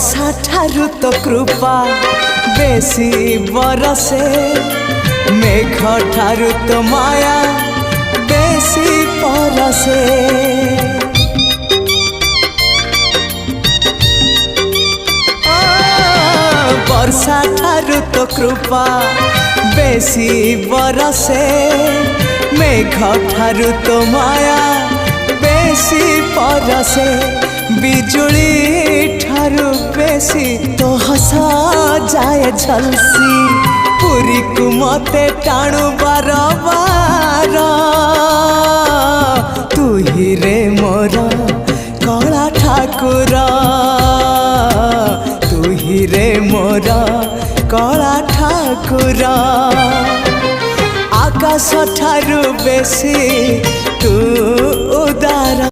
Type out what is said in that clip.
वर्षा ठारू तो कृपा बेसी बरसे, मेघ ठारू तो माया बेसी परसे। वर्षा ठारू तो कृपा बेसी बरसे, मेघ ठारू तो माया बेसी परसे। बिजुली ठारू बेसी तो हसा जाए झलसी, पुरी को मते टाणु बार बार। तू ही रे मोर कला ठाकुर, तू ही रे मोर कला ठाकुर। आकाश ठारू बेसी तू उदार।